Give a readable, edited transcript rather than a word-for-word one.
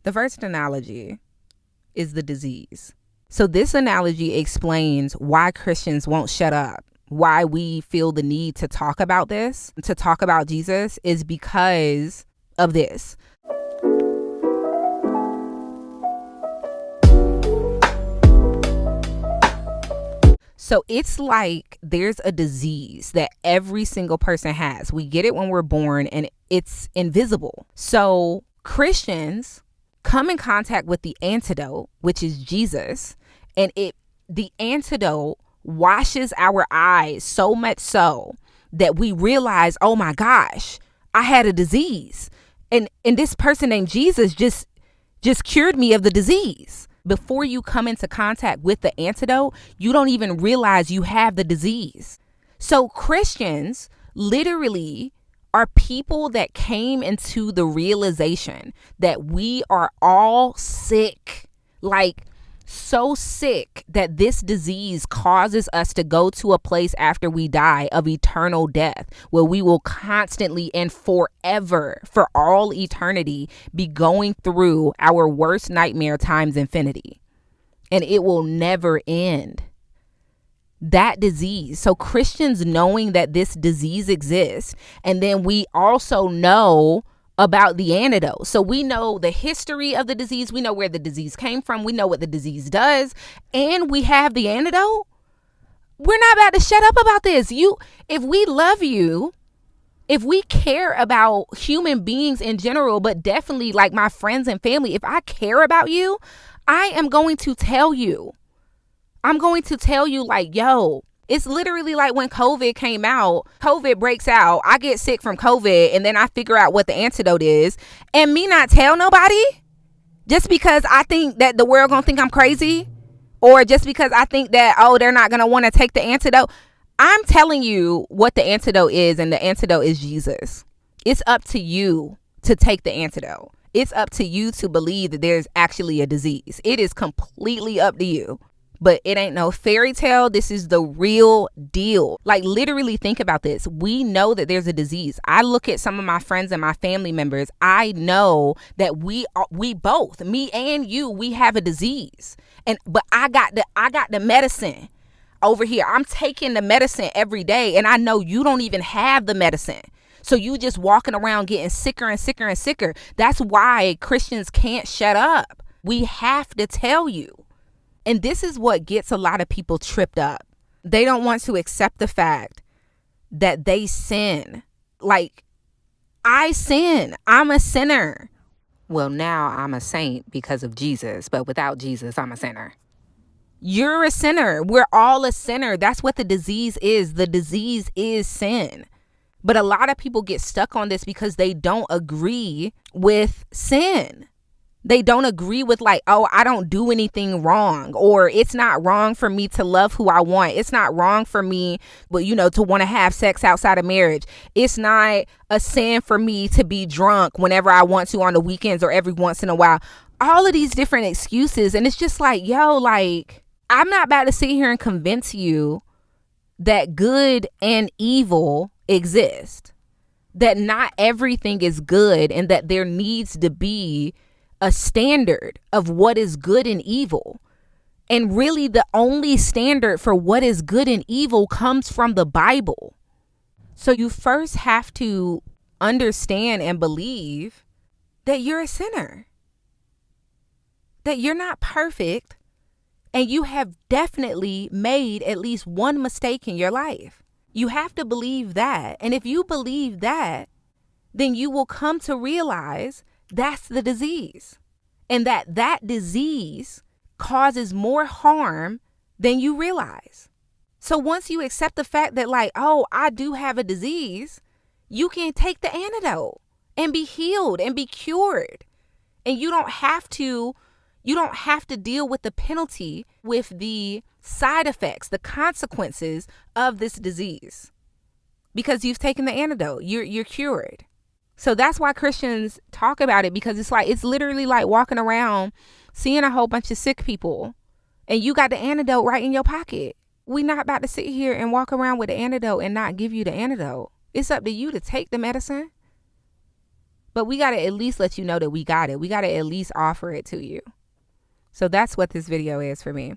The first analogy is the disease. So this analogy explains why Christians won't shut up. Why we feel the need to talk about this, to talk about Jesus, is because of this. So it's like there's a disease that every single person has. We get it when we're born and it's invisible. So Christians come in contact with the antidote, which is Jesus, and the antidote washes our eyes so much so that we realize, oh my gosh, I had a disease. And this person named Jesus just cured me of the disease. Before you come into contact with the antidote, you don't even realize you have the disease. So Christians literally are people that came into the realization that we are all sick, like so sick that this disease causes us to go to a place after we die of eternal death, where we will constantly and forever, for all eternity, be going through our worst nightmare times infinity. And it will never end. That disease. So Christians knowing that this disease exists, and then we also know about the antidote. So we know the history of the disease. We know where the disease came from. We know what the disease does. And we have the antidote. We're not about to shut up about this. If we love you, if we care about human beings in general, but definitely like my friends and family, if I care about you, I am going to tell you. I'm going to tell you like, yo, it's literally like when COVID came out, COVID breaks out, I get sick from COVID, and then I figure out what the antidote is, and me not tell nobody just because I think that the world gonna think I'm crazy, or just because I think that, oh, they're not gonna want to take the antidote. I'm telling you what the antidote is, and the antidote is Jesus. It's up to you to take the antidote. It's up to you to believe that there's actually a disease. It is completely up to you. But it ain't no fairy tale. This is the real deal. Like, literally think about this. We know that there's a disease. I look at some of my friends and my family members. I know that we both, me and you, we have a disease. But I got the medicine over here. I'm taking the medicine every day, and I know you don't even have the medicine. So you just walking around getting sicker and sicker and sicker. That's why Christians can't shut up. We have to tell you. And this is what gets a lot of people tripped up. They don't want to accept the fact that they sin. Like, I sin. I'm a sinner. Well, now I'm a saint because of Jesus, but without Jesus, I'm a sinner. You're a sinner. We're all a sinner. That's what the disease is. The disease is sin. But a lot of people get stuck on this because they don't agree with sin. They don't agree with like, oh, I don't do anything wrong, or it's not wrong for me to love who I want. It's not wrong for me, but to want to have sex outside of marriage. It's not a sin for me to be drunk whenever I want to on the weekends or every once in a while. All of these different excuses. And it's just like, yo, like, I'm not about to sit here and convince you that good and evil exist, that not everything is good, and that there needs to be a standard of what is good and evil. And really the only standard for what is good and evil comes from the Bible. So you first have to understand and believe that you're a sinner, that you're not perfect, and you have definitely made at least one mistake in your life. You have to believe that. And if you believe that, then you will come to realize that's the disease, and that disease causes more harm than you realize. So once you accept the fact that like, oh, I do have a disease, you can take the antidote and be healed and be cured. And you don't have to deal with the penalty, with the side effects, the consequences of this disease, because you've taken the antidote. You're cured. So that's why Christians talk about it, because it's literally like walking around seeing a whole bunch of sick people and you got the antidote right in your pocket. We're not about to sit here and walk around with the antidote and not give you the antidote. It's up to you to take the medicine. But we got to at least let you know that we got it. We got to at least offer it to you. So that's what this video is for me.